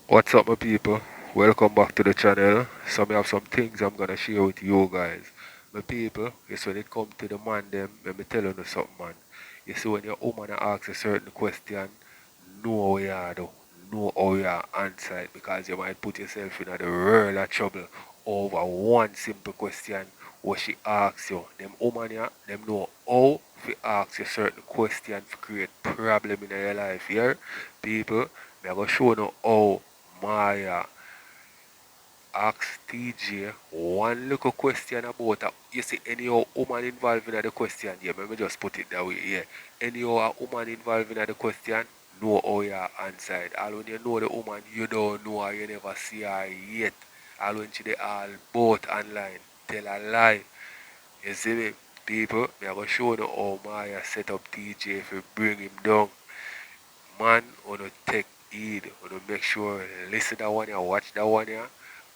What's up, my people? Welcome back to the channel. So, I have some things I'm gonna share with you guys. My people, is when it comes to the man, them, let me tell you something, man. You see, when your woman asks a certain question, know how you do, know how you answer it because you might put yourself in a world of trouble over one simple question what she asks you. Them woman, yeah, them know how to ask you certain question to create problem in your life. Here, people, me I go show you how Maya asked TJ one little question about you see any woman involved in the question. Yeah, let me just put it that way. Yeah, any woman involved in the question, know how you answer it. All when you know the woman, you don't know her, you never see her yet. All when she they all both online, tell a lie. You see me, people. Me I go show you how Maya set up TJ to bring him down. Man, wanna take heed, wanna make sure listen that one here, watch that one here,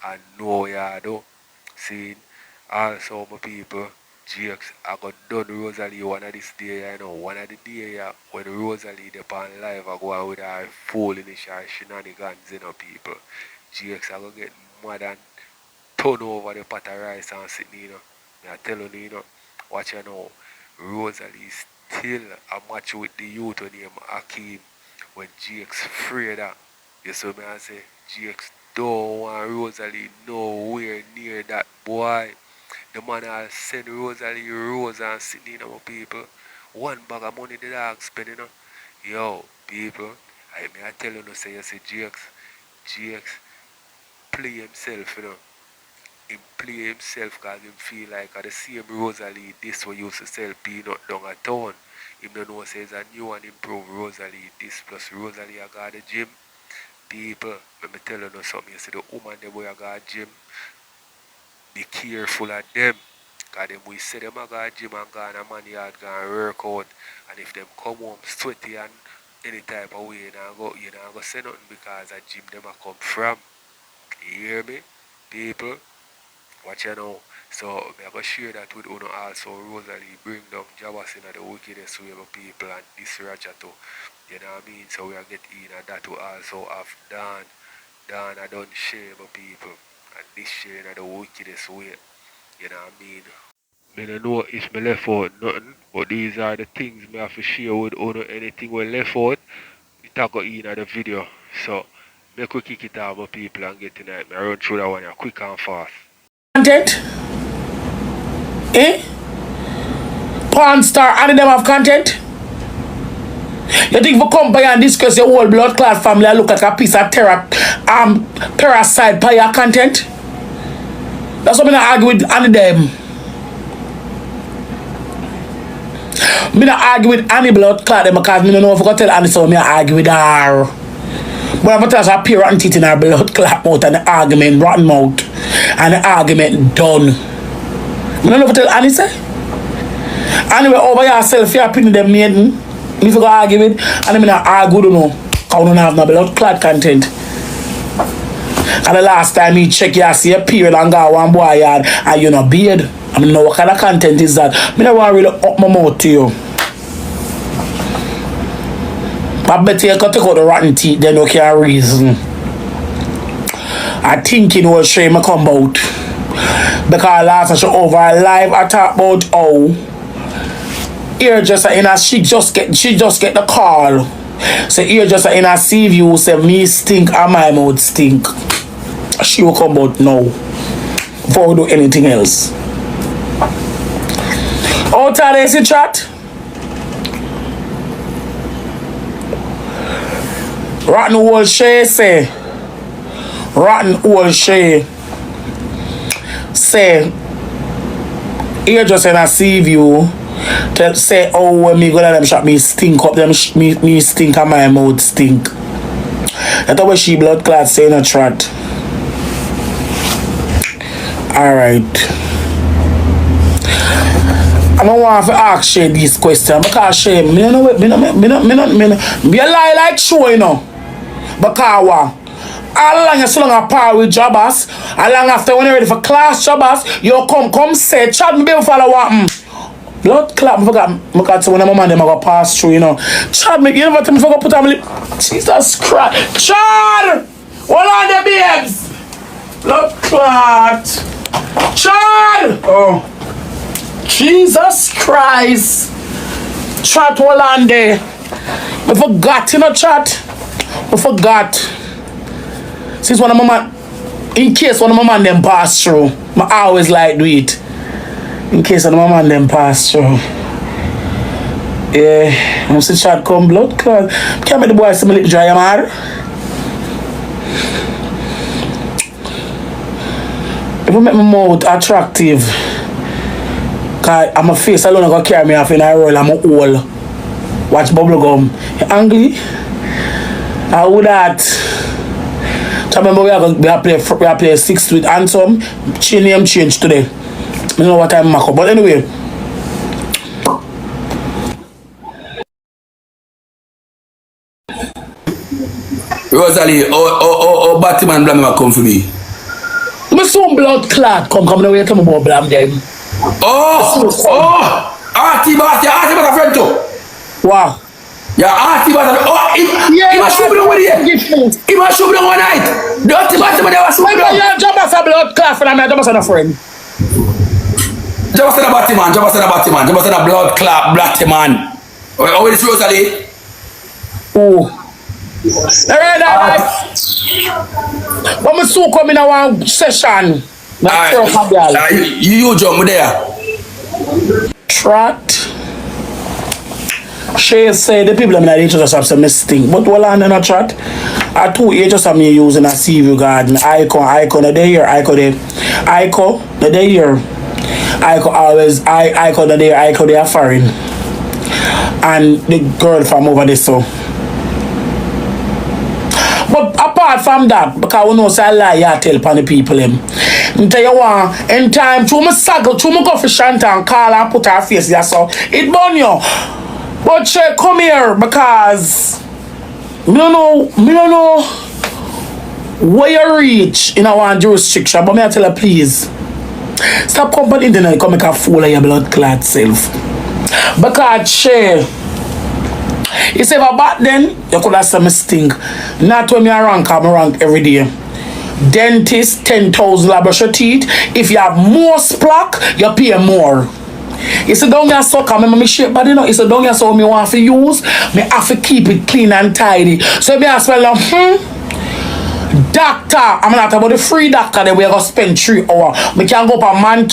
and know ya do. See, also my people, Jakes, I got done Rosalie one of this day, you know, one of the day when Rosalie dey on live, I go out with her foolishness, her shenanigans, you know, people. Jakes, I go get mad and turn over the pot of rice and sit, you know. Me I tell you, you know, watch you know, Rosalie still a match with the youth name Akeem when GX afraid that. You see me I say, GX don't want Rosalie nowhere near that boy. The man will send Rosalie rose and sitting in our people. One bag of money the dog spend, you know. Yo, people, I tell you no say you see GX play himself, you know. Him play himself because him feel like the same Rosalie this way used to sell peanut down a town. Him don't know says a new and improved Rosalie this plus Rosalie I got the gym. People, let me tell you no something. You see the woman them where I got gym, be careful of them. Cause them we say them I got gym and gone a man yard gone work out. And if them come home sweaty and any type of way you know go say nothing because a gym them I come from. You hear me? People. Watch you know. So me I go share that with Uno also. Rosalie bring down Jawas in the wickedest way of people and this Raja too. You know what I mean? So we are get in and that will also have done. Done I done shame of people. And this share in the wickedest way. You know what I mean? Me don't know if me left out nothing, but these are the things me have to share with Uno. Anything we left out, it a go in the video. So make we kick it off with people and get tonight. Me run through that one here quick and fast. Content? Eh? Porn star and them have content? You think we come by and discuss your whole blood clot family and look like a piece of parasite by your content? That's what I'm gonna argue with any them. I'm gonna argue with any blood clot them because I don't know if I can tell Annie so I'm gonna argue with her. But I'm gonna tell her pure rotten teeth in her blood clot mouth and the argument rotten mouth and the argument done. I don't know if I tell Annie say. Anyway, over yourself, you're pinning them maiden. If you go argue with, and I'm gonna argue, don't know. I don't have no blood clot content. And the last time you check, you see a period and go one boy yard and you know beard. I mean, know what kind of content is that? I don't want to really up my mouth to you. I bet you can take out the rotten teeth, then you can reason. I think it was Shay me come out. Because last time she over live, I talk about how hairdresser in her, she just get the call. So hairdresser in her see view say me stink and my mouth stink. She will come out now before we do anything else. Out of this chat. Rotten old Shay say. Rotten old Shay say. Hairdresser in her see view. Tell say oh when me go to them shop me stink up them me stink and my mouth stink. That's what she blood clot say in a chat. Alright. I don't want to ask Shay this question because Shay me no be a lie like show you know. Because what? How long you so long a par with jobbers? How long after when you're ready for class jobbers you come say chat me baby follow what blood clap, I forgot when my man them I go pass through, you know. Chad, me, you never tell me if I go put on my lip. Jesus Christ. Chad! Hold clot. Chad! Oh. Jesus Christ. Chat Holande. I forgot, you know, chat. I forgot. Since one of my man, in case one of my man them pass through, I always like do it. In case one of my man them pass through. Yeah, I'm see chat come blood clot. Can't make the boy some little dry am hard. If I make my mouth attractive, cause I'm a face alone gonna carry me off in a roll, I'm a hole. Watch bubble gum. Angry? I would that. So remember we are play 6 with Handsome. Chain name change today. I don't know what I'm mark up. But anyway. Rosalie, Batman blam come for me. My son blood clot come away to me about blam them. Artie Bat a friend too. Wow. Yeah, Artie Bat he was shooting over here. He was shooting one night. Dirty Batman was shooting. Yeah, Jabba's a blood clot for me. Jabba's a friend. Jabba's a Batman. Jabba's a blood clot Batman. Oh, it's Rosalie. Oh. Alright. When my son come in a one session, you jump there. Trot. Shay said the people in the just have some stink. But while I'm in a trot, I 2 ages of me using a sea view garden. Icon the here, Icon there. Icon the day here. Icon always Icon the day, Icon they are foreign. And the girl from over there so. But apart from that, because we know say I lie, I tell upon the people him. I tell you what, in time, through my saddle, through my go for Shanta and call and put her face there, so it burn you. But Shay, come here because me don't know where you reach in our jurisdiction, but me I tell her please. Stop coming on the internet, come make a fool of your blood clot self. Because Shay, you say back then, you could have some stink. Not when me rank, I'm rank every day. Dentist, 10,000 laboratory teeth. If you have more plaque, you pay more. You say don't get suck, I me shape body now. You say don't get so me want to use, me have to keep it clean and tidy. So me ask well, doctor, I'm not about the free doctor that we are gonna spend 3 hours. Me can go up a man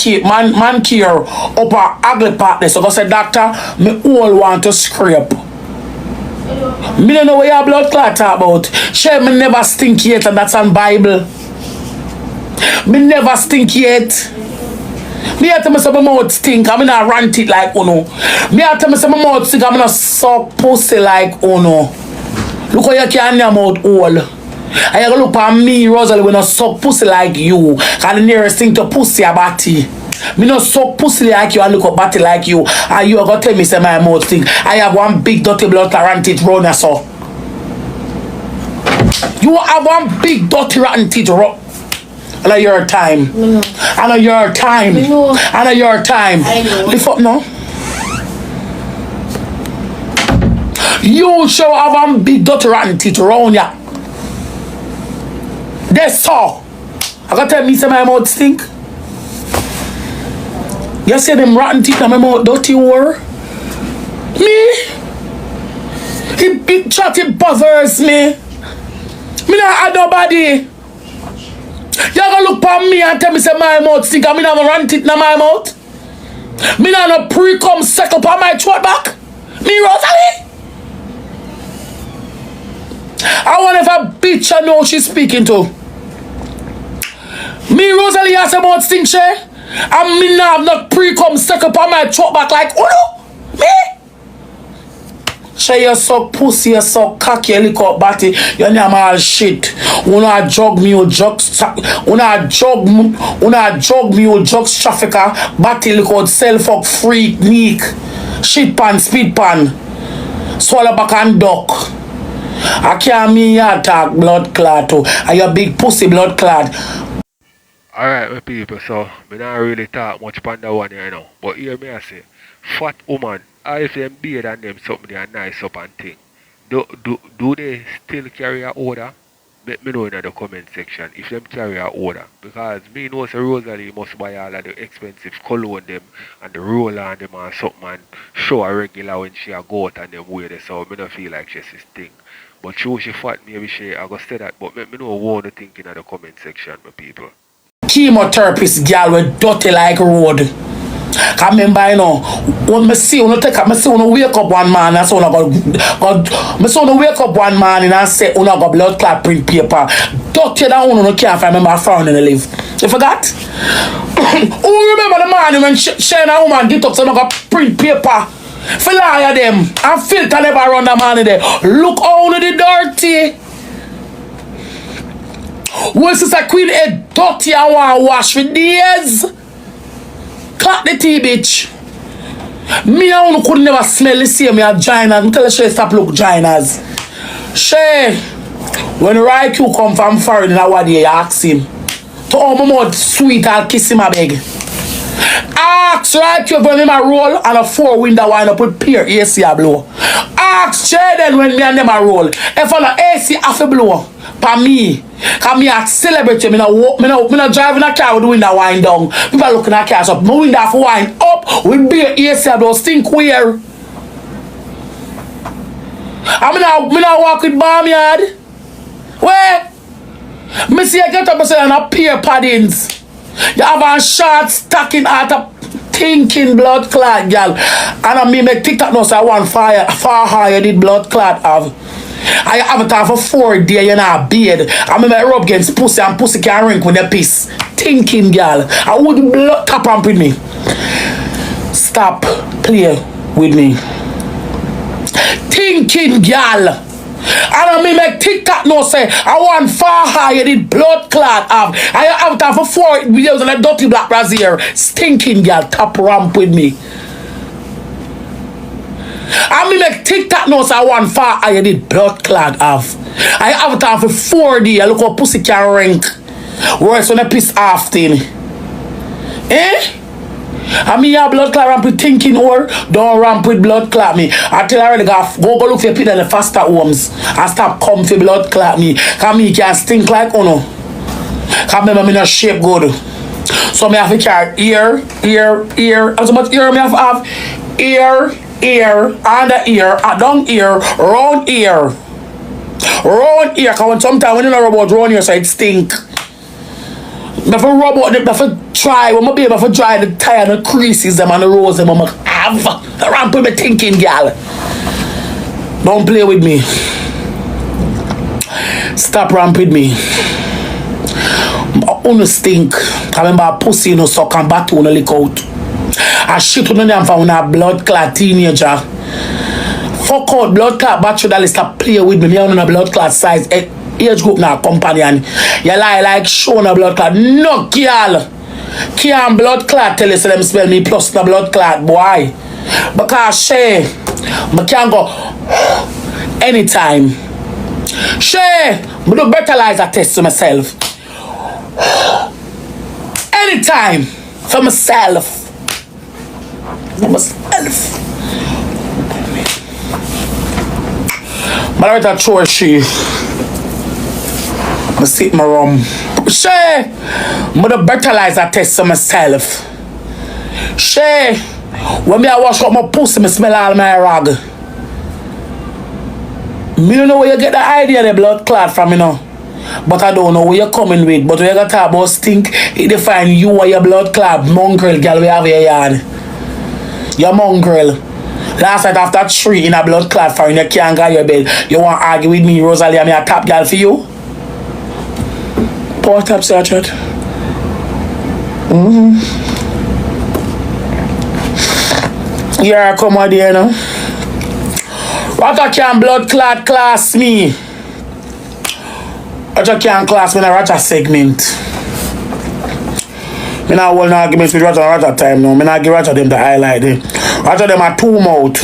care up a ugly part there. So I say doctor, me all want to scrape. Me don't know what your blood clot talk about. Shay, me never stink yet, and that's on Bible. Me never stink yet. Me have to me say my mouth stink, I'm not rant it like uno. Me have to me say my mouth stink, I'm not suck pussy like uno. Look how you can your mouth hole. And you look at me, Rosalie, when I suck pussy like you. Cause the nearest thing to pussy a body. Me no suck pussy like you and look up body like you. And you are gonna tell me say my mouth stink. I have one big dirty blood rant it round us so. You have one big dirty rotten teeth round. I know your time. No. I know your time. No. I know your time. I know. Lift up now. You show have one big dirty rotten teeth round ya. That's all. I gotta tell me say my mouth stink. You see them rotten teeth and my mouth dirty war? Me? He big chat, it bothers me. Me not add nobody. You gonna look at me and tell me say my mouth stink and me not have a rant it in my mouth? Me not no pre-cum suck up on my throat back? Me Rosalie? I wonder if a bitch I know she's speaking to. Me Rosalie has a mouth stink, Shay? And me not have no pre-cum suck up on my throat back like Uno? Me? Shay, you suck pussy, you suck cocky, you lick up body, you name all shit. Una jog me, you drugs, una jog me, you drugs trafficker, body lick out, self fuck, freak, neek, shit pan, speed pan, swallow back and duck. I can't mean you attack blood clot too, and your big pussy blood clot. Alright, my people, so me not really talk much on that one here, you know. But hear me I say, fat woman, if them beard and them something they are nice up and thing. Do they still carry a order? let me know in the comment section if them carry a order. Because me know say Rosalie must buy all of the expensive cologne them and the roller on them and something and show her regular when she a go out and them wear this, so me don't feel like she's this thing. But true she fat, maybe she I go say that, but let me know what you think in the comment section, my people. Chemotherapist girl with dirty like road. Cause remember, you know, when I see when I see when wake up one man, that's when I got wake up one man and say when I got blood clot print paper. Dirty that one can't remember I found in the live. You forgot? Who remember the man when Shay and a woman detox and I got print paper? For lie them and filter never run the man in there. Look how the dirty. When sister Queen head dirty and want wash for days. Clap the tea, bitch. Me and could never smell the same. Me a giant. Me tell Shay stop look giants. Shay, when Raiku come from foreign in our day, you ask him. To all my mouth sweet, I'll kiss him a beg. Ask Raiku when him a roll and a 4-window wind up with peer AC a blow. Ask Jayden when me and them a roll. If on the AC have a blow, for me. Cause me a celebrity, me no driving a car with the window wind down. People looking at cars up. My window have wind up with beer AC a blow. Stink weird. And me now walk with barnyard. Where? Me see I get up and say and a pair paddings. You have a short stacking out of thinking blood clot, girl. And I me make Tik Tok now, so I want far higher did blood clot have. I have it for 4 days, you know, beard. I me make rub against pussy and pussy can rink with the piss. Thinking, girl. I would blood tap ramp with me. Stop play with me. Thinking, girl. And I me make Tik Tok now say I want far higher did blood clot have. I have it for 4 videos on a dirty black brazier. Stinking girl, top ramp with me. And me make Tik Tok now say I want far higher did blood clot have. I have it for 4 days. Look how pussy can rank. Worse when I piss off thing. Eh? I mean, your blood clot ramp with thinking or don't ramp with blood clot me. I tell her already go look for your people in the faster homes and stop comfy blood clot me. Cause me can stink like uno. Cause remember me no shape good. So me have to carry ear. How so much ear me have? Ear, under ear, down ear, round ear. Round ear, cause when sometimes when you know about round ear so it stink. If I rub out if I try, when my baby if I dry the tire and the creases them and the rose them, I'm like, have ramp with me thinking, girl. Don't play with me. Stop ramp with me. I only stink. I remember pussy no suck and bat on the lick out. I shit on them for a blood clot teenager. Fuck out blood clot battery that stop play with me. Me on a blood clot size. Age group now, companion. You lie like showing a blood clot. No, girl. Can't blood clot tell you so them spell me plus the blood clot, boy. Because Shay, I can't go anytime. Shay, I do breathalyzer test to myself. Anytime. For myself. For myself. But I write a chore she. I sit in my room. Shay, I'm gonna breathalyzer test to myself. Shay, when I wash up my pussy, I smell all my rag. Me don't know where you get the idea of the blood clot from, you know. But I don't know where you're coming with. But when you got talk about stink, it define you or your blood clot mongrel, girl, we have your yard. Your mongrel. Last night after 3 in a blood clot for you can't go your bed. You want to argue with me, Rosalie, I'm a top girl for you? Power top sergeant. Yeah, come on there now. Roger can blood clot class me. Roger can class me in a Roger segment. Me not hold no arguments with Roger time now. Me not give Roger them the highlight them. Roger them are 2 mouth.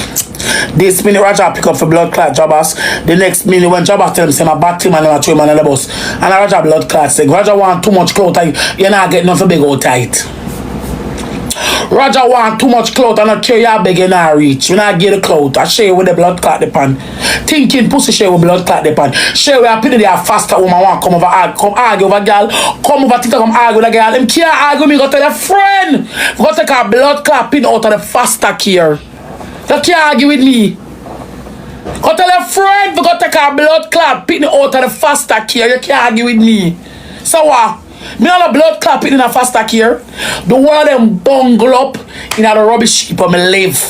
This minute Roger pick up for blood clot jobbers. The next minute when jobbers tell him say my back team and I throw him on the bus. And a Roger blood clot say Roger want too much clout and you not get nothing big or tight. Roger want too much clout and not care you begging her reach. When I get the clout, I share with the blood clot the pan. Thinking pussy share with blood clot the pan. Share with a pity they are faster woman want come over argue over girl. Come over TikTok come argue with a girl. Them can't argue me, go tell a friend. Go take a blood clot pin out of the faster care. You can't argue with me. Go tell a friend to go take a blood clot pin out of the faster care. You can't argue with me. So what? Me on a blood clot in a faster care. The world them bungle up in the rubbish heap of me live.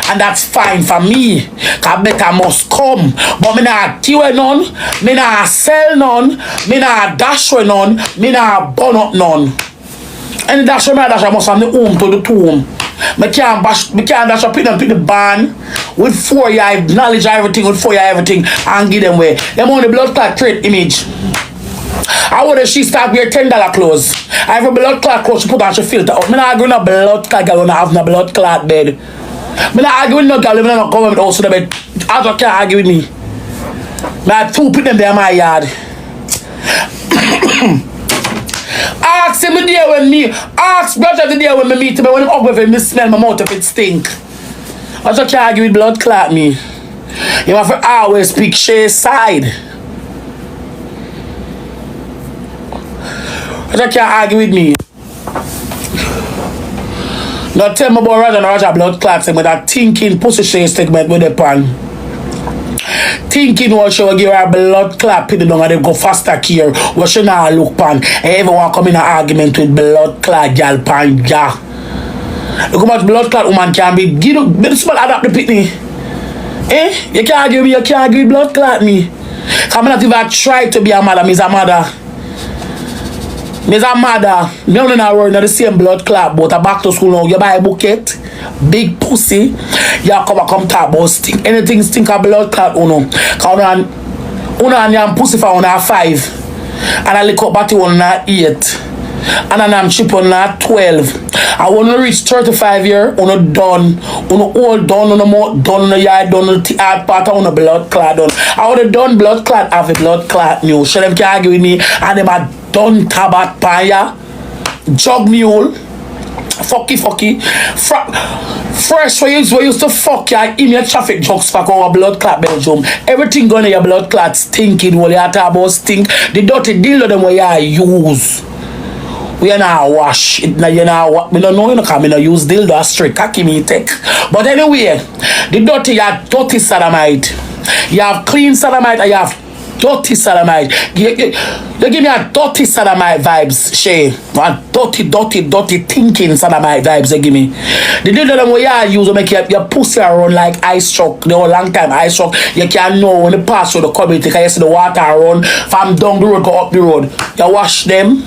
And that's fine for me. Cause better must come. But me not kill none. Me not sell none. Me not dash with none. Me not burn up none. Any dash with me dash I must from the home to the tomb. Me can't dash up in the barn with 4 year knowledge of everything, with 4 year everything and give them away. Them on the blood clot trade image. I would she start wear $10 clothes. I have a blood clot clothes she put on she filter out. Me not arguing a blood clot girl when I have no blood clot bed. Me not arguing no girl when I not government house to the bed. I just can't argue with me. Me had 2 put them there in my yard. Ask him the day when me, ask brother the day when me meet him, when I'm up with him, me smell my mouth if it stink. I just can't argue with blood clot me. You have to always pick Shay's side. I just can't argue with me. Not tell me about Roger blood clot segment, that thinking pussy Shay segment with the pan. Thinking what she will give her blood clot pin down and they go faster care. What she not look pan. And everyone come in an argument with blood clot girl pan ja. Look how much blood clot woman can be. Give the small adapt the pitney. Eh? You can't argue me, you can't argue with blood clot me. Cause I'm not even try to be a mother, me's a mother. Me's a mother. Me only not worry not the same blood clot, but I back to school now. You buy a bucket, big pussy. You come talk about stink. Anything stink of blood clot uno. Cause uno and pussy for uno 5. And I lick up batty uno 8. And I'm chip on 12. I want to reach 35 years, uno done. Uno all done, uno more done, uno yard done, uno hard part of uno blood clot done. I would have done blood clot, have a blood clot new. Should them can argue with me and them a done tabac paya, jug mule, fucky, fresh where you used to fuck ya, in your traffic jugs for our blood clot Belgium. Everything going to your blood clot stinking, while you talk about stink. The dirty deal of them where you use. We are not wash it, you know. We don't know, you know, because we don't use dildo straight cocky me take. But anyway, the dirty, you have dirty sodomite. You have clean sodomite and you have dirty sodomite. You give me a dirty sodomite vibes, Shay. One dirty thinking sodomite vibes, you give me. The dildo them where you use to make your pussy run like ice truck. The whole long time ice truck. You can't know when you pass through the community because you see the water run from down the road go up the road. You wash them.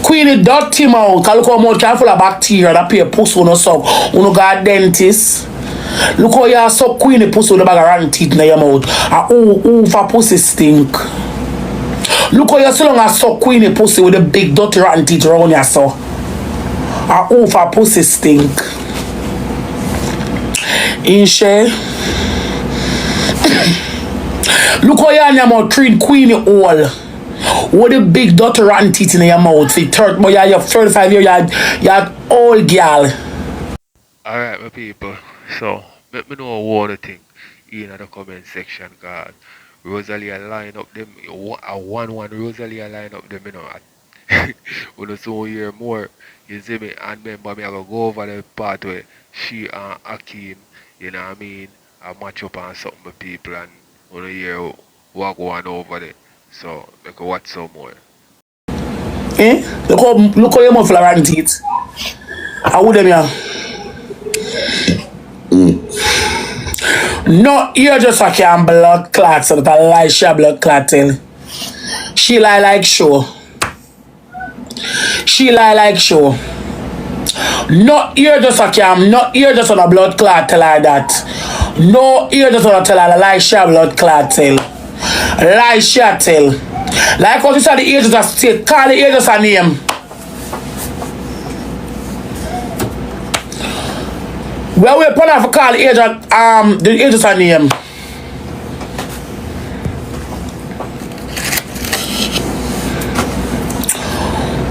Queenie dirty mouth. Look how much can full of bacteria that pay pussy on us up. Uno got dentist. Look how you suck Queenie pussy with a bag of rotten teeth in your mouth. And for pussy stink. Look how you so long as suck Queenie pussy with a big dirty rotten teeth around your so. And for pussy stink. In Shay. Look how you and your mouth treat Queenie all. With a big dirty rotten teeth in your mouth. But you're 35 years, you're old girl. Alright, my people. So, let me know what you think in the comment section, cause Rosalie line up them, a 1-1 Rosalie line up them, you know. When you soon hear more, you see me, and remember me, I go over the part where she and Akeem, you know what I mean, I match up on something with people, and when you hear what go on over there. So, make a watch some more. Eh? Look how your mouth full of rotten teeth. I would them here. No, you're just a can blood clot, so that I lie she a blood clot tell. She lie like show. She lie like show. No, you're just a cam, no, you're just on a blood clot tell her that. No, you're just on a tell her lie she a blood clot tell. Lie she a tell. Like what you said the agents a say, call the agents a name. Well, we're putting for call the agents a name.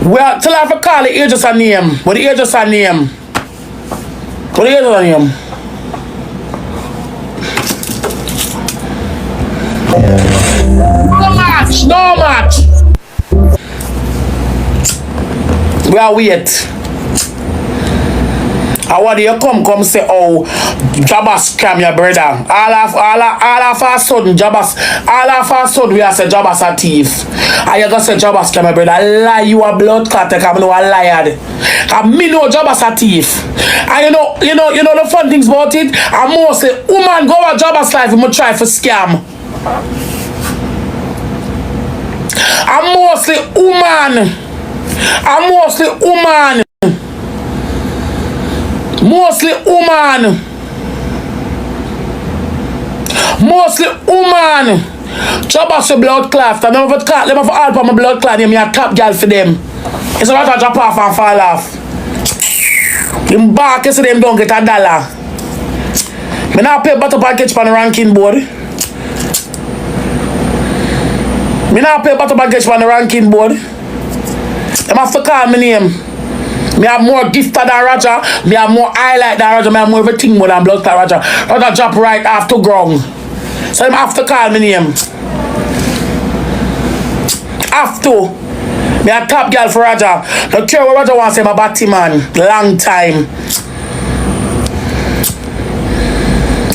Well, tell her to call the hairdresser name. What the hairdresser name? What the hairdresser name? No match, no match. We are wait. I want you come say, oh, Jabas scam your brother. All of a sudden, we are say Jabas a thief. And you gonna say Jabas scam your brother. Lie, you a blood clot, because I know a liar. And me know Jabas a thief. And you know the fun things about it. And more say, woman go a Jabas life, we try for scam. And mostly woman. Mostly woman. Jabas your blood clot. I never clot them for all for my blood clot. Me a top girl for them. It's a lot of drop off and fall off. Them back you see them don't get $1. Me now pay butter package for the ranking board. Me now pay butter package for the ranking board. Them have to call my name. Me have more gifted than Roger. Me have more highlight than Roger. Me have more everything more than blood clot Roger. Roger drop right after ground. So them have to call my name. Have to. Me a top girl for Roger. Don't care what Roger wants to say, my batty man. Long time.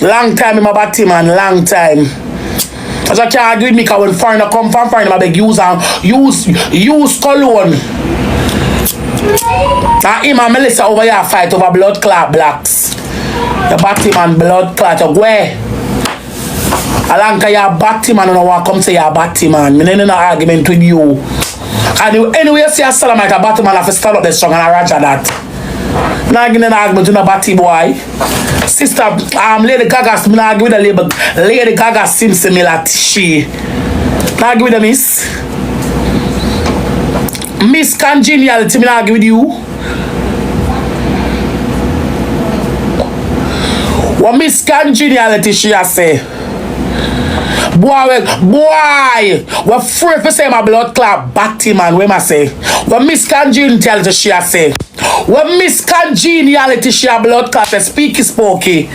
Long time in my batty man. Long time. As I can't agree with me because when foreigner come from foreigner, I beg use Cologne. Now him and Melissa over here fight over blood clot blacks. The batty man blood clot. You go where? Alanka you batty man and I want to come say you batty man. Me no in an argument with you. And anyway you see a salamite a batty man have to stand up there strong and I roger that. Not getting an argument with a batty boy. Sister, Lady Gaga, me not give with a label. Lady Gaga seems to me like she. Not give with a miss. Miss Congeniality, me not give with you. What Miss Congeniality she has say? Boy, we're free to say my blood clot batty man, where I say? What Miss Congeniality she has say? What Miss Congeniality she a blood clot say speaky spokey.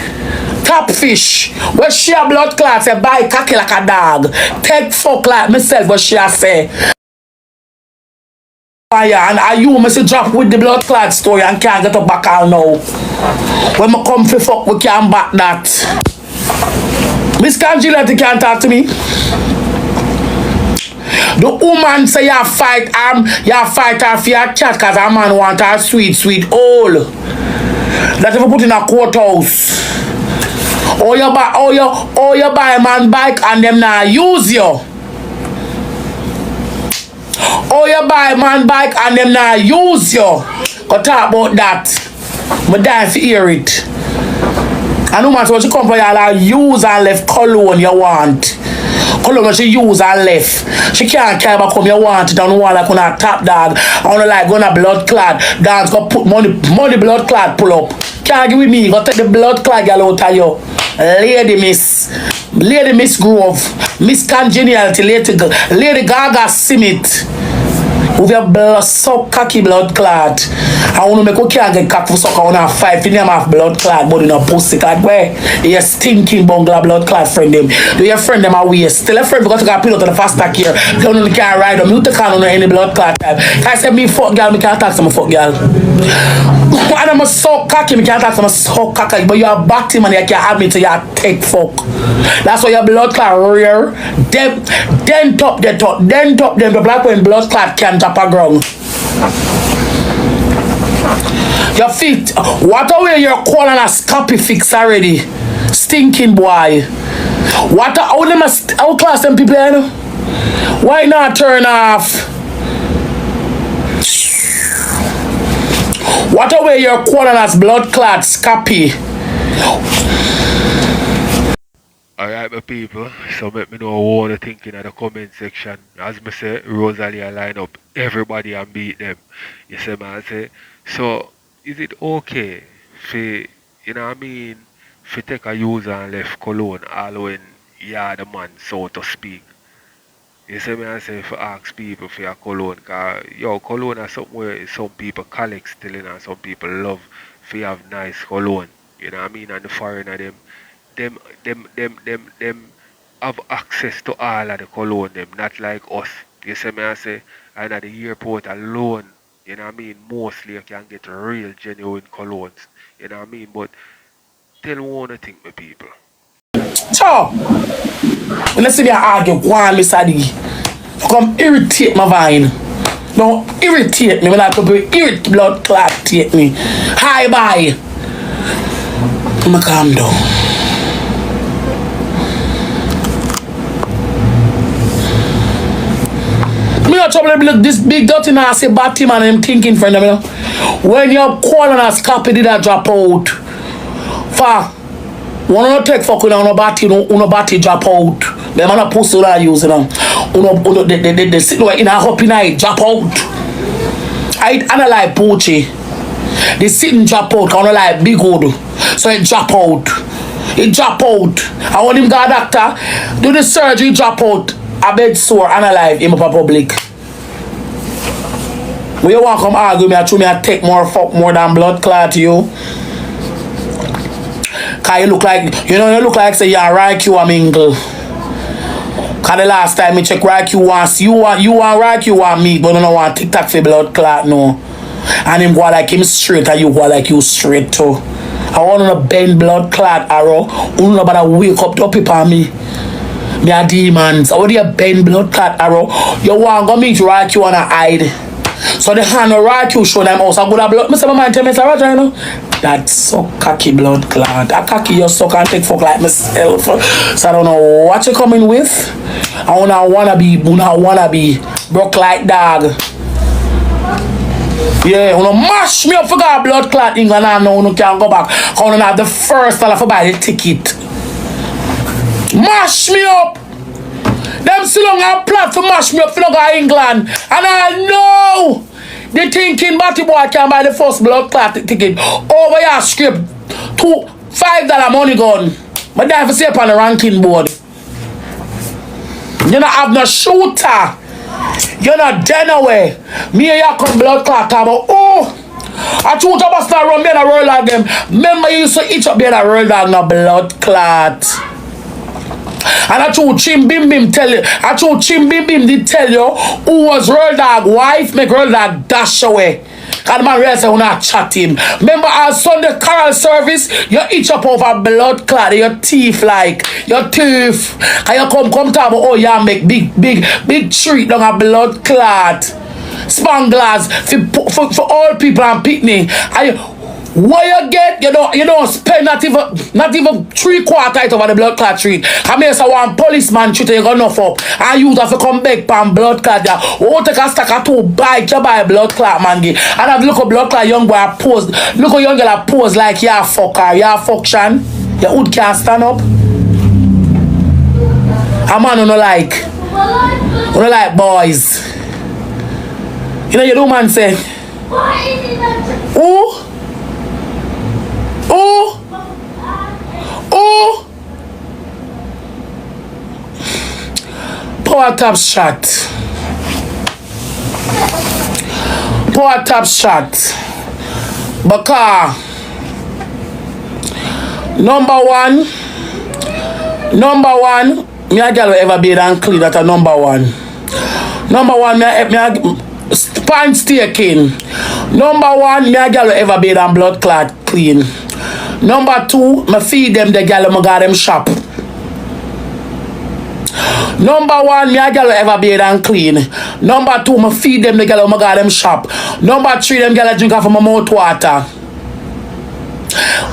Top fish. Where she a blood clot say buy cocky like a dog. Take fuck like myself what she a say. And are you must drop with the blood clot story and can't get up back all now. When I come for fuck we can't back that. Miss Congeniality can't talk to me. The woman say you fight her for your cat because her man want her sweet old. That if you put in a courthouse. Or you buy a man bike and them now use you. Or you buy a man bike and them now use you. Go talk about that. I die to hear it. And no matter what you come for, y'all use and left Cologne you want. Cologne she use and left. She can't care about come you want it. I don't want like on a top dog. I want to like go on a blood clot. Dance go put money blood clot pull up. Can't give with me. Go take the blood clot girl out of you. Lady Miss Grove. Miss Congeniality. Lady Gaga Simit. With your blood so cocky blood clot. I want to make okay and get cock for sucker on a 5 in them have blood clot but in a pussy clot where you stinking bungler blood clot friend them. Do your friend them away? Still a friend because you got pillow to the fast stack here. Don't only can ride them. You can't on any blood clot type. I said me fuck girl, me can't talk to my fuck girl. And I'm so cocky, me can't talk to my so cocky, but you are batty man, you can't have me to your take fuck. That's why your blood clot rare. Then top them the black when blood clot can't tap a ground. Your feet, what away your calling a scalpy fix already? Stinking boy. What how them outclass them people, you know? Why not turn off? What away your calling as blood clot scalpy? Alright, my people, so let me know what you think in the comment section. As me say, Rosalie line up everybody and beat them. You see, man, say, so is it okay for, you know what I mean, for take a user and left Cologne all when you're the man, so to speak? You see me I say for ask people for your cologne, cause yo cologne is something where some people collect still and some people love for you have nice cologne. You know what I mean? And the foreigner them have access to all of the cologne them, not like us. You see me I say and at the airport alone, you know what I mean, mostly you can get real genuine colognes. You know what I mean? But tell me one thing my people. So, let's see me argue, go on, Mr. D. Come irritate my vine. Don't irritate me when I come irritate blood clot take me. Hi bye. I'ma calm down. Me not trouble with this big dirty nasty batty man and him thinking friend of me. When your corner has copy did that drop out. For one of take fuck with no batty drop out. Them man a pussy that use them. They sit in a happy night drop out. I analyze Poochie. They sit and drop out, kind of like big old. So it drop out. It drop out. I want him go doctor. Do the surgery, drop out. A bed sore, analyze him up a public. When you want to come argue me, I told me I take more fuck more than blood clot you. Cause you look like, you look like say you're right, you a mingle. Cause the last time me check right, you want right, you want me, but you don't want Tik Tok for blood clot, no. And him go like him straight, and you go like you straight too. I want to bend blood clot arrow. You know about wake up to people on me. Me a demons. I want you bend blood clot arrow. You want to meet right, you wanna hide. So the hand right, you show them also good blood. Mr. My man tell me, Sarah, you know. That's so cocky blood clot. That cocky you suck and take fuck like myself. So I don't know what you coming with. I wanna be broke like dog. Yeah, wanna mash me up for got blood clot thing and I know you can't go back. I wanna have the first dollar for buy the ticket. Mash me up. Them still long and plot to mash me up for go England. And I know they thinking Batty boy can buy the first blood clot ticket. Over your script. $5 money gone. But they have to say up on the ranking board. You don't have no shooter. You're not dead away. Me and you come blood clot about I told you about start run me and a roll like them. Remember you used to eat up me and a roll like no blood clot. And I told Chim Bim Bim tell you. I told Chim Bim Bim did tell you who was Roll Dog wife make Roll Dog dash away. Cause the man realized when I chat him. Remember our Sunday carol service, you itch up over blood clot, your teeth like your teeth. And you come talk about yeah make big treat down a blood clot. Spanglers for all people and picnic. What you get, you don't spend not even 3/4 over the blood clot treat. I mean, so one policeman treat you got enough up, and you have to come back pan blood clot. Oh, take a stack of 2 bike, you buy blood clot man. And have look a blood clot young boy pose. Look a young girl pose like yeah fucker, yeah function. Your hood can't stand up. A man who no like boys. You know you do man say. Ooh. Power top shot. Power top shot. Baka. Number one. Me a girl will ever be and clean. That's a number one. Number one, me a spine staking. Number one, me a girl will ever be and blood clot clean. Number 2, me feed them the girl me got them shop. Number 1, me a girl will ever be and clean. Number 2, me feed them the girl me got them shop. Number 3, them girl drink off of my mouth water.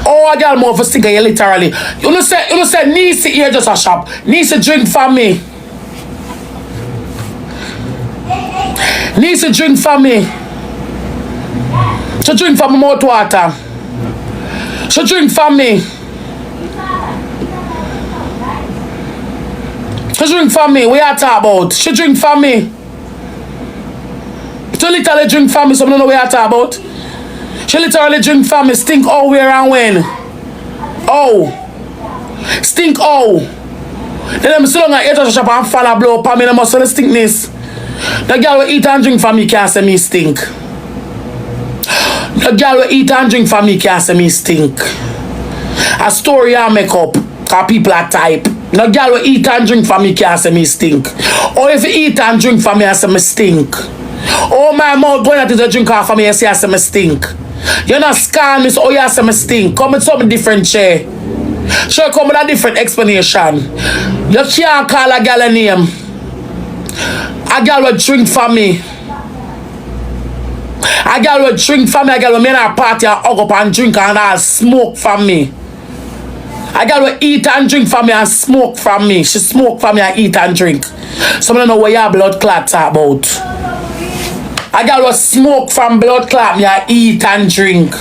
Oh, a girl more for sticker you literally. You know say niece here just a shop. Niece drink for me. Niece drink for me. She drink for my mouth water. She drink for me. She drink for me. What you talk about? She drink for me. She literally drink for me. So I don't know what you talk about. She literally drink for me. Stink all where and when. Oh. Stink all. Then them sit down at 8 shop and fall a blow up on me, the muscle stinkness. The girl will eat and drink for me can't say me stink. The girl will eat and drink for me can't say me stink. A story I make up, cause people are type. The girl will eat and drink for me can't say me stink. Or if you eat and drink for me, I say me stink. Oh my mouth going out to the drink for me, I say me stink. You're not scan me, so oh you say me stink. Come with something different, Shay. Sure, come with a different explanation. You can't call a girl a name. A girl will drink for me. A girl will drink for me. A girl will make a party and hug up and drink and I'll smoke for me. A girl will eat and drink for me and smoke from me. She smoke for me and eat and drink. Some don't know what your blood clot talk about. A girl will smoke from blood clot me and eat and drink.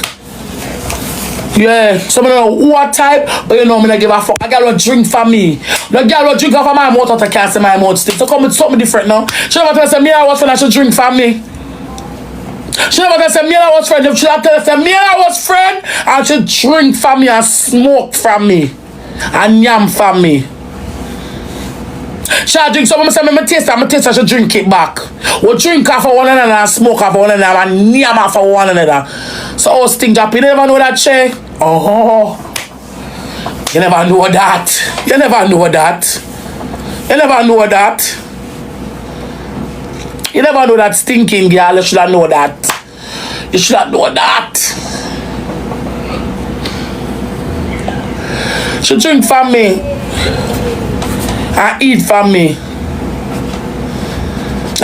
Yeah, some don't know what type, but you know me not give a fuck. A girl will drink for me. The girl will drink off of my mouth out I can't say my mouth stick. So come with something different now. She never tell us me I was friend, I should drink for me. She never tell us me I was friend. If she tell us me I was friend, I should drink for me and smoke from me. And yam for me. She drink some of me taste and my taste I should drink it back. We'll drink off of one another and smoke off of one another and yam off of one another. So all stink up. You never know that, Shay? Oh, you never know that. You never know that. You never know that. You never know that stinking girl. You should know that. You should know that. She drink for me and eat for me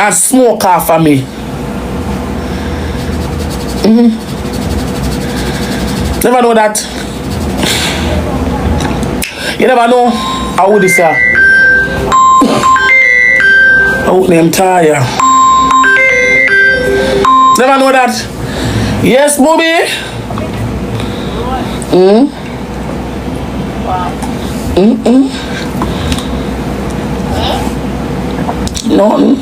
and smoke off for me. Never know that. You never know how would this say? How name tire. Never know that. Yes, Bobby. Nothing.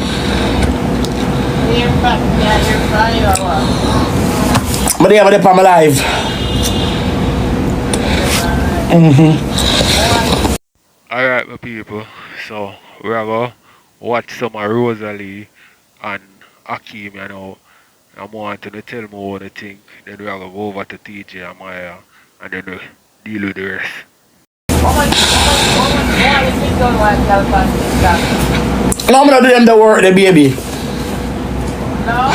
But they have it on my live. Alright, my people. So, we're going to watch some of Rosalie and Akeem, you know. I want to tell me what they think. Then we're going to go over to TJ and Maya. And then we'll deal with the rest. No, I'm not doing the work, the baby. No?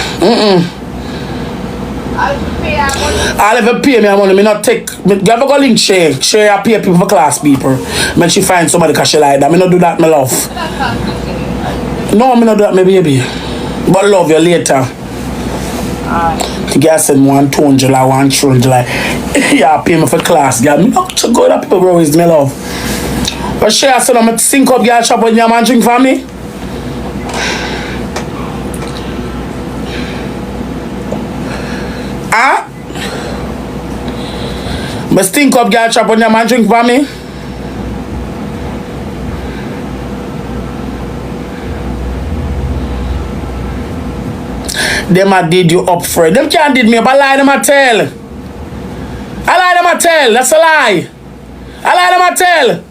I'll ever pay me money. Me not take. Me never go link Shay. Shay I pay people for class people. Make she find somebody cause she like that. Me not do that, my love. No, me not do that, my baby. But love you later. The girl said one tone July, one tone July. Yeah, pay me for class, girl. Me not to go that people bro is my love. But Shay I said I'm gonna sync up girl shop when you man drink for me. Ah? But stink up girl chop on your man drink for me. Them a did you up for it. Them can't did me up. I lie them a tell. I lie them a tell. That's a lie. I lie them a tell.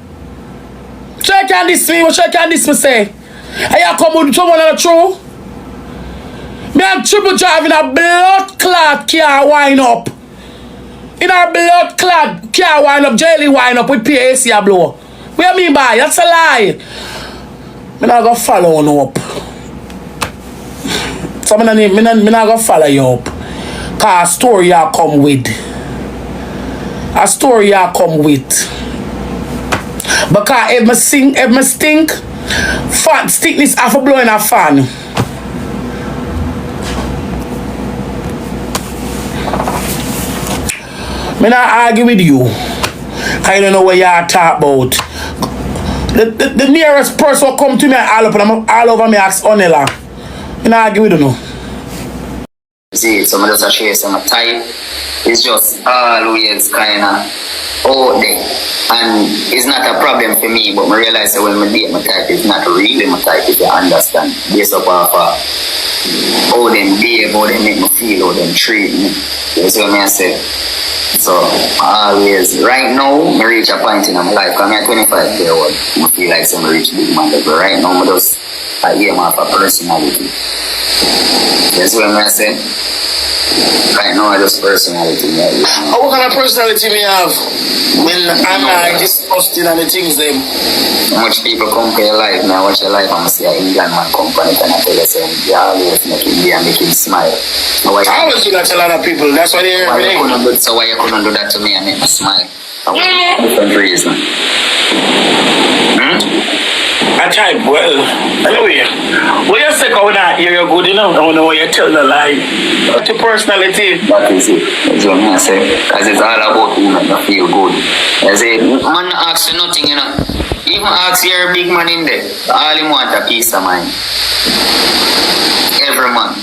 Sure can this me. What sure can this me say? And you come with someone on the true? Me and triple drive in a blood clot car wind up. In a blood clot car wind up, jelly wind up with PAC a blow. What you mean by? That's a lie. Me not gonna follow you up. So me not gonna follow you up. Cause a story you come with. A story you come with. Because if me stink, fan stickness after blowing a fan. Me not argue with you. I don't know what y'all talk about. The nearest person will come to me and all over me ask Onela. Me not argue with you no. See, some of those share some type. It's just always kinda out there. And it's not a problem for me, but I realize that when I date my type, it's not really my type if you understand. Based up of how them behave, how them make me feel, how them treat me. You see what I say? So, always, right now, I reach a point in my life, I'm 25 years old, I feel like I'm reach big man, but right now, I just aim off a personality. You see what I say? Right now, I just personality. What kind of personality me have when I'm disgusting and the things them? Much people compare life, now watch your life, I'm see an England man company, and I tell you, say, you always make him be and make him smile. I always do that to a lot of people, that's why they're everything. So why you couldn't do that to me and make me smile? Different reason. I type well. Anyway, what you say when I hear you good enough, I don't know what you tell the lie. What's your personality? That is it. That's what I say. Because it's all about you make you feel good. I say, man asks you nothing, you know. Even ask you're a big man in there. All him want a peace of mind. Every man.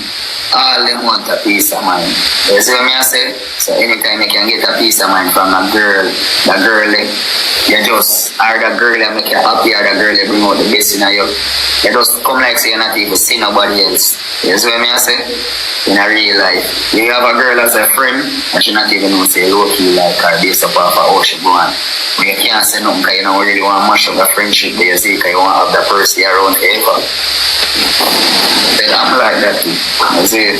All them want a peace of mind. You see what I say? So anytime you can get a peace of mind from a girl, the girl, you just are the girl that make you happy, or the girl that bring out the best in you. You just come like say you're not even see nobody else. You see what I say? In a real life. You have a girl as a friend, and she not even know say low key like her based upon how she go on. But you can't say nothing because you don't really want to mash up the friendship that you see because you want to have the person around forever. Then I'm like that too. You see?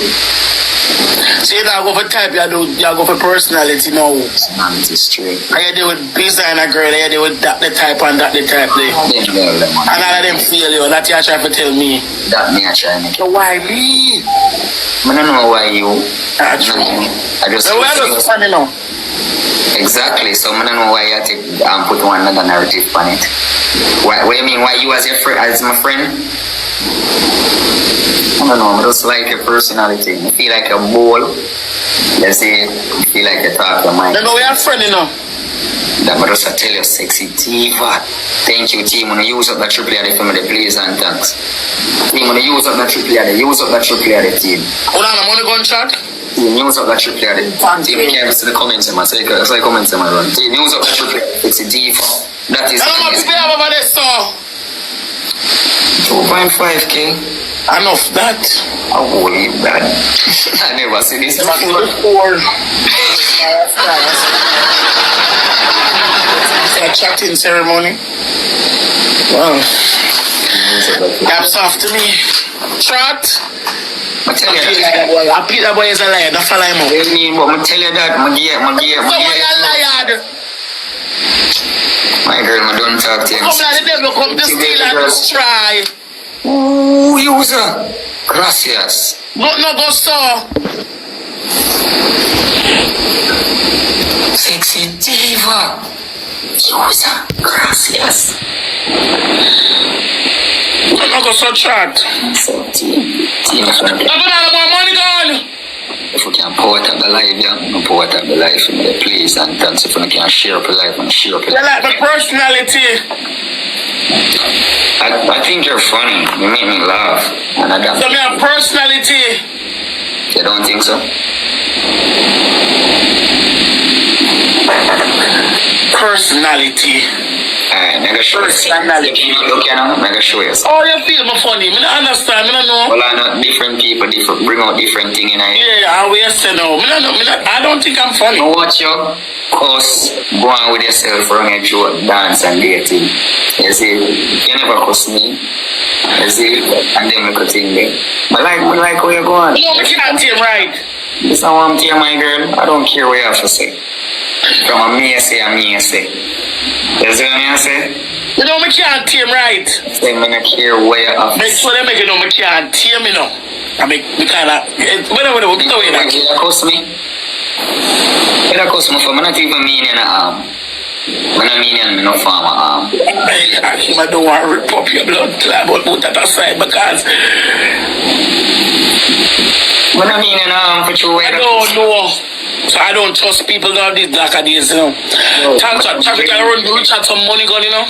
So you don't go for type, you go for personality now. Personality straight. And you deal with designer girl, and you deal with that the type and that the type there. And all of them feel you, that you try to tell me. That me I try to make. So why me? I don't know why you. I just so where does funny now? Exactly, so I don't know why you take put one another narrative on it. What do you mean? Why you as your friend, as my friend? I don't know, I just like your personality. You feel like a bowl. Let's say you feel like you talk your mind. Then we are friends, you know. That but just tell you sexy diva. Thank you, team. When you use up that triple A for me, please and thanks. Team, when you use up that triple A, use up that triple A, team. Hold on, I'm on the gunshot. Team, use up that triple A. Team, you can't see the comments in my say comments in my run. Team, use up that triple A. Sexy diva. That is. How much people have over there, sir? 2.5K. Enough that. Oh, holy bad. I never see this before. A chatting ceremony. Wow. That's off to me. Trot. I tell you that. That boy is a liar. That's a liar. What do you mean? But I tell you that. My girl, I don't talk to him. Come like the devil come to steal and destroy. Ooh, user. Gracias. No, go so. Sexy diva. User. Gracias. No, go so chat. So, team. I'm gonna more money gone. If we can pour it up the life, yeah, pour it up the life, please, and thanks if we can share up the life and share up the life. You like my personality? I think you're funny. You make me laugh. And I got so me have personality. You don't think so? Personality. Alright, mega show you. Look, you know, mega show you. Oh, you feel me funny? I don't understand. I don't know. Well, I know different people bring out different things in it. Yeah, I will say no. I don't think I'm funny. You watch your cuss, go on with yourself, run your throat, dance and dating. You see, you never cuss me. You see, and then we could think there. But like where you're going. You know, I can't hear right. This is how I'm here, my girl. I don't care what you have to say. From a me say, you see what I say? You know, I can't hear right. Say, I don't care what you have to say. Make sure they make it know I can't hear me now. I make me kind of. Whatever, you cuss me? You cuss me for me, not even meaning an arm. I don't mean no farmer arm. I don't want to rip up your blood clot, but put that aside because I don't mean an arm for true. I don't know. So I don't trust people now these black days, you know. Traffic can run rich at some money gone, you know.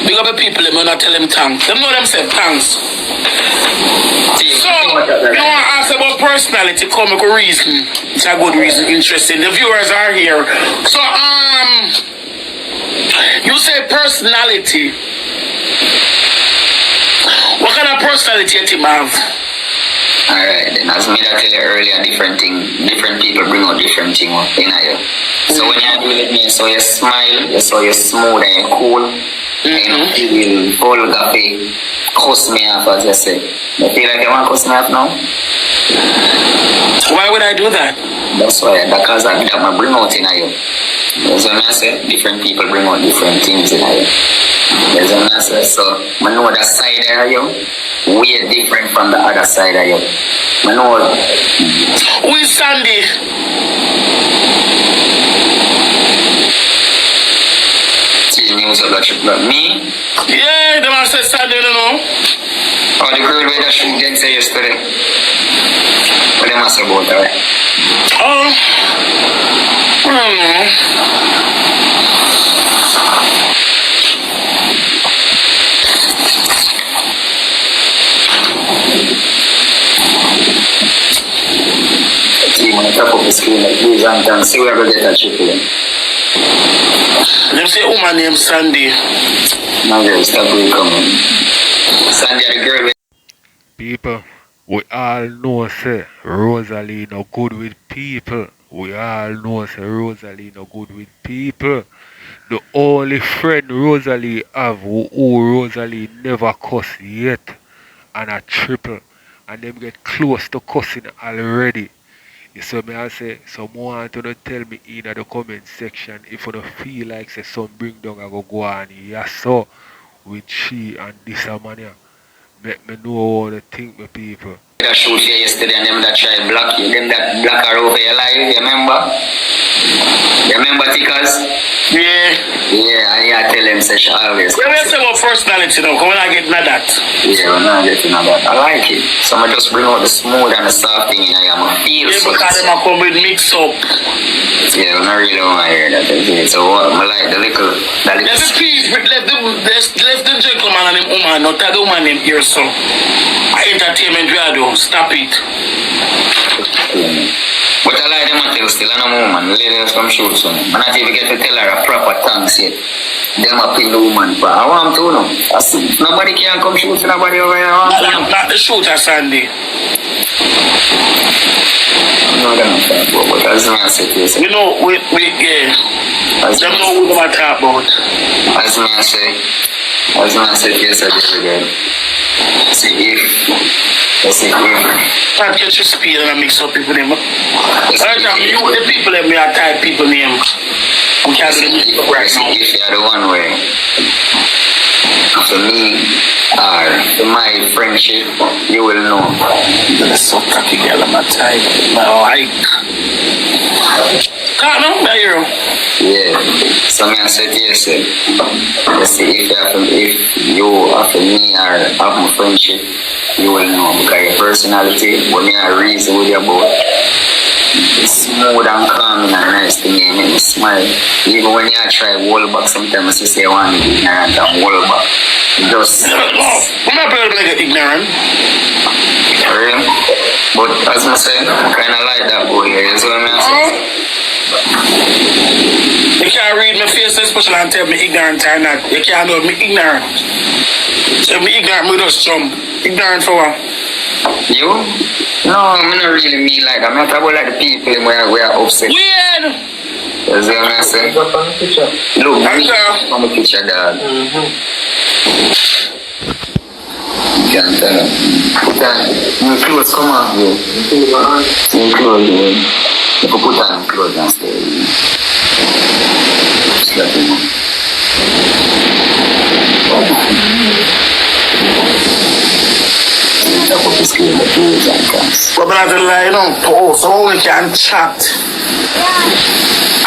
Big up the people, them not tell them thanks. Them know themselves thanks. So, you know, I ask about personality, comical reason. It's a good reason, interesting. The viewers are here. So, you say personality. What kind of personality you have? Alright, then as me that tell you earlier, different people bring out different things in you. So when you deal with me, so you smile, so you're smooth and you're cool. You will vulgar cuss me off, as you say. You feel like you want to cuss me off now? Why would I do that? That's why, because I bring out in you. That's what I say. Different people bring out different things in you. That's what I say. So, I know the side of you, way different from the other side of you. I know. Who is Sandy? News of that trip, not me. Yeah, the man said Sandy, you know. Oh, the girl with the shoe did say yesterday. What they must about that? Oh, I don't know. See, when I tap up the screen like this and see where we get that trip in. Them say woman named Sandy. Now girl, stop really coming. Sandy the girl with People, we all know say Rosalie no good with people. We all know say Rosalie no good with people. The only friend Rosalie have who Rosalie never cuss yet and a triple. And them get close to cussing already. You see me I say, someone want to tell me in the comment section if you don't feel like say some bring down I go on yes so with she and this a man here. Make me know how to think my people. that shoot here yesterday and them that try block you, them that block her over your life, you remember? You remember Tickers? Yeah. Yeah, and you tell them say she always. When we say about personality now, come on, I get that. Yeah, we're not getting that. I like it. So I just bring out the smooth and the soft thing in you. I'm a feel yeah, so. because them come with mix up. Yeah, I really want to hear that. So I like the little. Let's please let the gentleman and him woman, not the woman him here so. Entertainment radio, stop it. But I like them until still and a woman, ladies from shoot so. I'm not even get to tell her a proper thanks yet. Them up in the woman, but I want to know. Nobody can come shoot nobody over here. Not the shooter Sunday. No, but as I said, yes. You know, we yeah. Them know who them talk about. As I said, yes, I did again. See if Can't catch your speed and I mix up people name. You the people that me are type people name. We can't do the right now. If you are the one way. For me, or for my friendship, you will know. You're so cocky girl, I'm not type. I can't know, that hero. Yeah. So I said yes. If you after me or have my friendship, you will know because your personality, when you are reason with your boy, it's smooth and calm and nice to me, make me smile. Even when you try wall back, sometimes you say I want to be ignorant and wall back. Just I'm not like ignorant. Real. But as I say, I kinda like that boy here, you see what I mean? You can't read my face especially and tell me ignorant or not. You can't know me ignorant. Tell me ignorant, me just jump. Ignorant for what? You? No, I don't really mean like that. I'm not talking about like the people where are upset. Weird! You see what I say? Look, on the picture, dog. You can't tell him. Put on your clothes, come on, bro. Your clothes, bro. You can put on your clothes and stay. Just let him know. But I don't lie, you know, so we can chat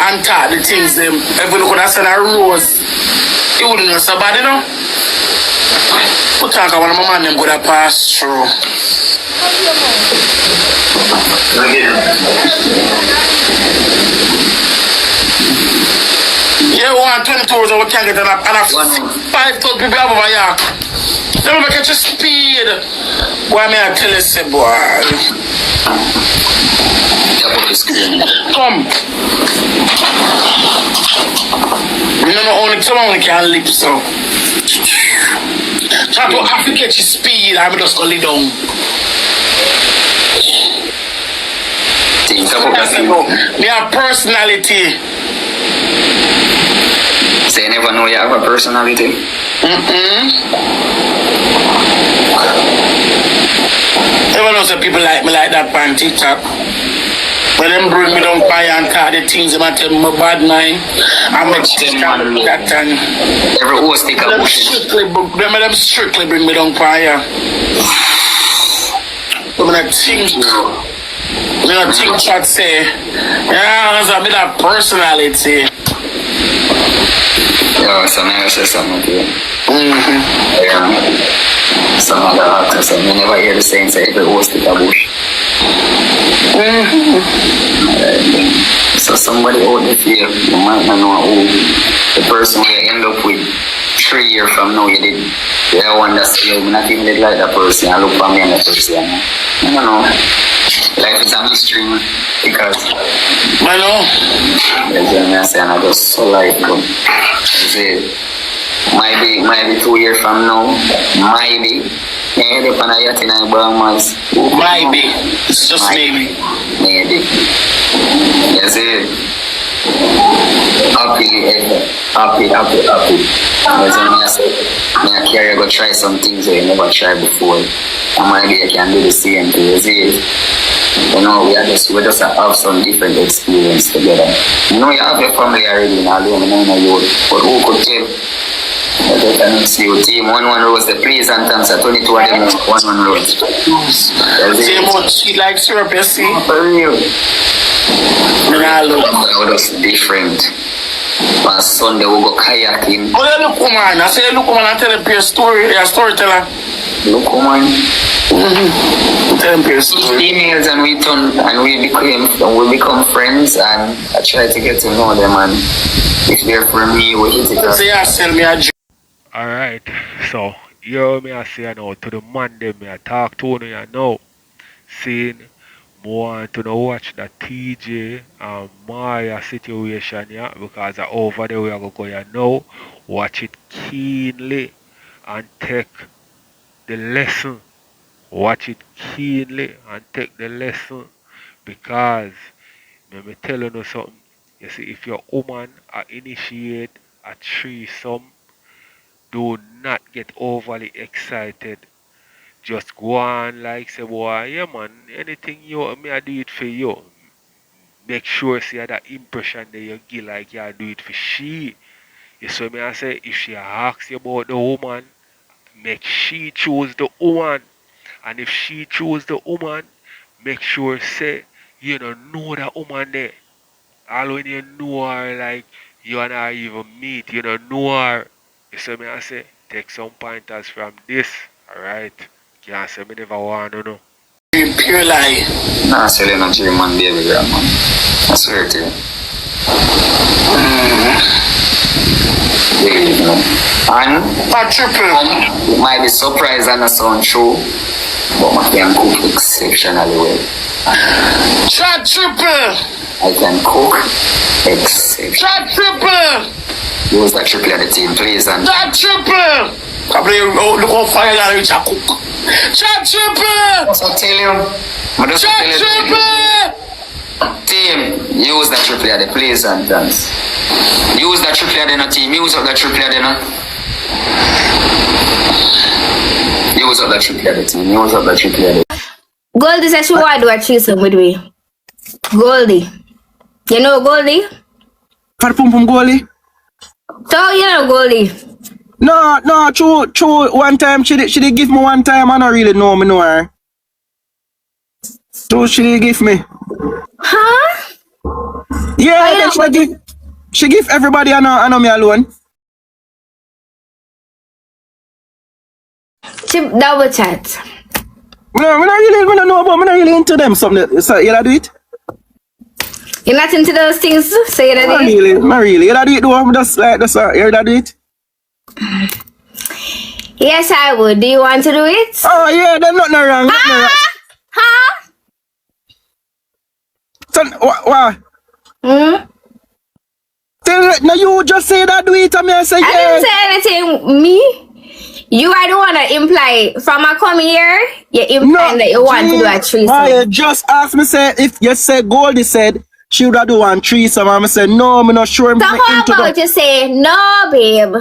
and talk the things them. If we look at that a rose, it wouldn't know so bad, you know. We talk about my man them go to pass through. Yeah, 120 we can get and a 5 people over here. Let me catch a speed. Why may I tell you, say, boy? top of the screen. Come. Some only can lip so. Try to have to catch your speed, I'm just gonna lay down. Top of the screen. Me have personality. So you never know you have a personality? Never know some people like me like that on Tik Tok. When them bring me down by and talk the things them tell me my bad mind. I make them that and every host take a bush. Them strictly bring me down by. When I think chat say, yeah, that's a bit of personality. Yeah, so now I say something to you. Yeah. Some other actors, you never hear the saying, say every host take a bush. So somebody out there here, you might not know who the person you end up with 3 years from now you did. You don't want to see you, not even did like that person, I look for me and that person. I don't know. Life is a mystery, because I know. I just so like maybe 2 years from now, maybe. Maybe it's just maybe. Maybe. Yes, it. Happy. As I say, I carry go try some things that you never tried before. And maybe I can do the same thing. You see, you know, we just have some different experience together. You know, you have your family already now, you know you, but who could tell? I can see you team 1-1 rose the please and thanks at 22 of them 1-1 rose. See much she likes syrup, you see? For real. Now that's different. On Sunday we go kayaking. Oh, you look woman. I say you look woman and tell them your story, your storyteller. Look woman. Tell them your story. Emails and we become friends and I try to get to know them and if they're for me we hit it up. So you sell me a drink. Alright, so you me I say now to the man them me I talk to you now. Saying more to know watch the TJ and Maya situation yeah, because over there we are going to go here now. Watch it keenly and take the lesson. Watch it keenly and take the lesson because let me tell you something. You see, if your woman initiate a threesome, do not get overly excited. Just go on like say, boy, yeah man, anything you me I do it for you. Make sure see that impression that you give like you do it for she. You see me I say if she asks you about the woman, make she choose the woman. And if she choose the woman, make sure say you don't know that woman there. All when you know her like you and her even meet, you don't know her. You see me I say take some pointers from this. Alright. Can't say me never want to know. Pure lie. Nah, selling a German baby girl, man. I swear to you. You know. And A triple. it might be surprised and not sound true, but I can cook exceptionally well. Shot triple. I can cook exceptionally. Shot triple. Use that triple at the team, please. And Shot triple. Probably look how fire you reach a cook. Shot triple. I tell you, Shot triple. team, use that triple at the please and dance. Use that triple at the team, use up that triple at the use up that triple at the team, use up that triple at the Goldie says she want to do a threesome with me. Goldie. You know Goldie? For pum pum goalie? So you know Goldie. No, true. One time she did give me one time. I don't really know her. So she did give me. Huh? Yeah, she give everybody. I know me alone. Chip double chat. I don't know about. I'm not really into them. Something. So you do it? You're not into those things, so you know Not really. You do it though. I'm just like that's. You do it? Yes, I would. Do you want to do it? Oh yeah, there's nothing wrong. Huh? So So, what? Now you just say that do it and me I say I didn't say anything, me. You are the one that imply from a come here, you implying that you want to do a threesome. You just asked me say if you said Goldie said she would have do one threesome and I said no, I'm not sure. So how about you say no, babe?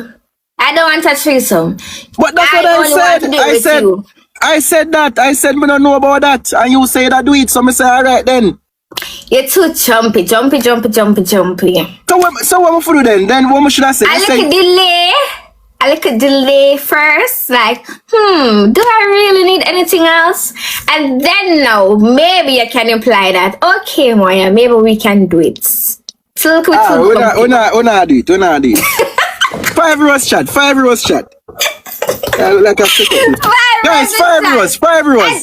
I don't want a threesome. But that's what I said. I said that. I said me don't know about that. And you say that do it. So I say alright then. You're too jumpy. So what am I for do then? Then what should I say? I look at delay first, like, do I really need anything else? And then now, maybe you can imply that, okay, Moya, maybe we can do it. So look at we not do it. 5 rows chat. Like a guys, 5 rows. I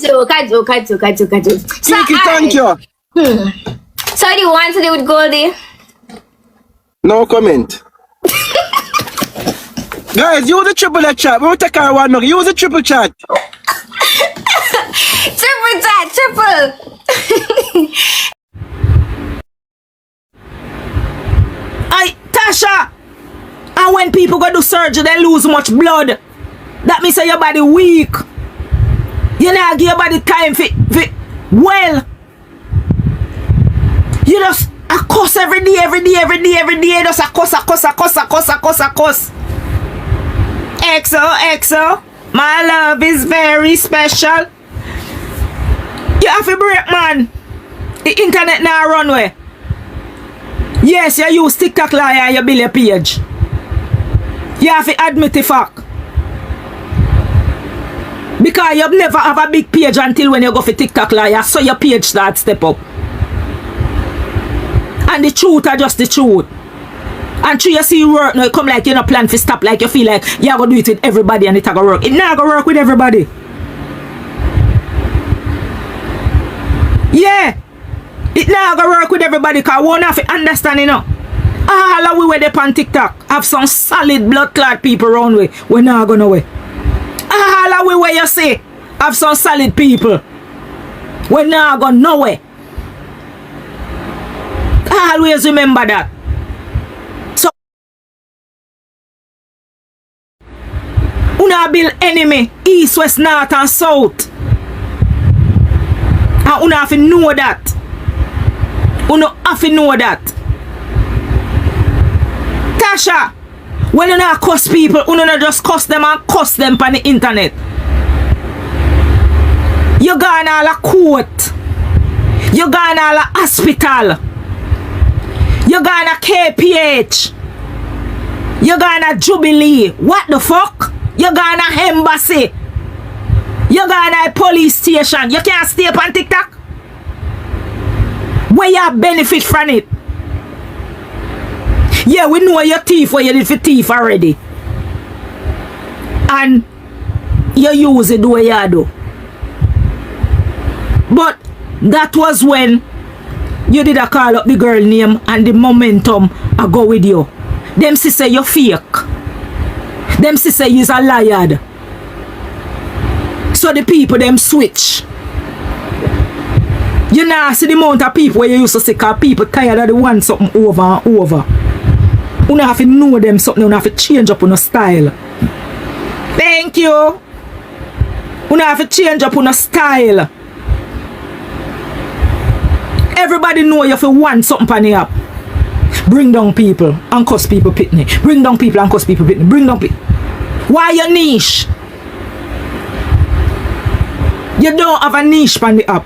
joke. Kiki, thank you. So what do you want to do with Goldie? No comment. Guys, use the triple chat. We will take our one. Use the triple chat. Triple. Tasha, and when people go do surgery, they lose much blood. That means that your body weak. You not give your body time for well. You just a cuss every day. Just a cuss. XO, my love is very special. You have to break, man. The internet now run way. Yes, you use Tik Tok liar and you build your page. You have to admit the fact. Because you never have a big page until when you go for Tik Tok liar, so your page starts step up. And the truth are just the truth. And you see work now, it come like you no plan to stop, like you feel like you are going to do it with everybody and it going to work. It not going to work with everybody. Yeah. It not going to work with everybody because we don't have to understand, you know. All of we were there on Tik Tok have some solid blood clot people around we. We're not going to way. All of we where you say have some solid people. We're not going nowhere. Always remember that. So, una build enemy east, west, north and south. And una have to know that. Una have to know that. Tasha, when you not cuss people, una not just cuss them and cuss them on the internet. You gone all a court. You gone all a hospital. You gone a KPH. You gone a Jubilee. What the fuck? You gone a embassy. You gone a police station. You can't stay up on Tik Tok. Where you benefit from it? Yeah, we know your thief what you did for thief already. And you use it the way you do. But that was when you did a call up the girl name and the momentum I go with you. Them say you fake. Them say you's a liar. So the people them switch. You know see the amount of people where you used to say cause people tired of the one something over and over. You have to know them something, you have to change up on a style. Thank you. You have to change up on a style. Everybody know you have to want something on the app. Bring down people and cuss people pitney. Bring down people and cuss people pitney. Bring down people. Why your niche? You don't have a niche on the app.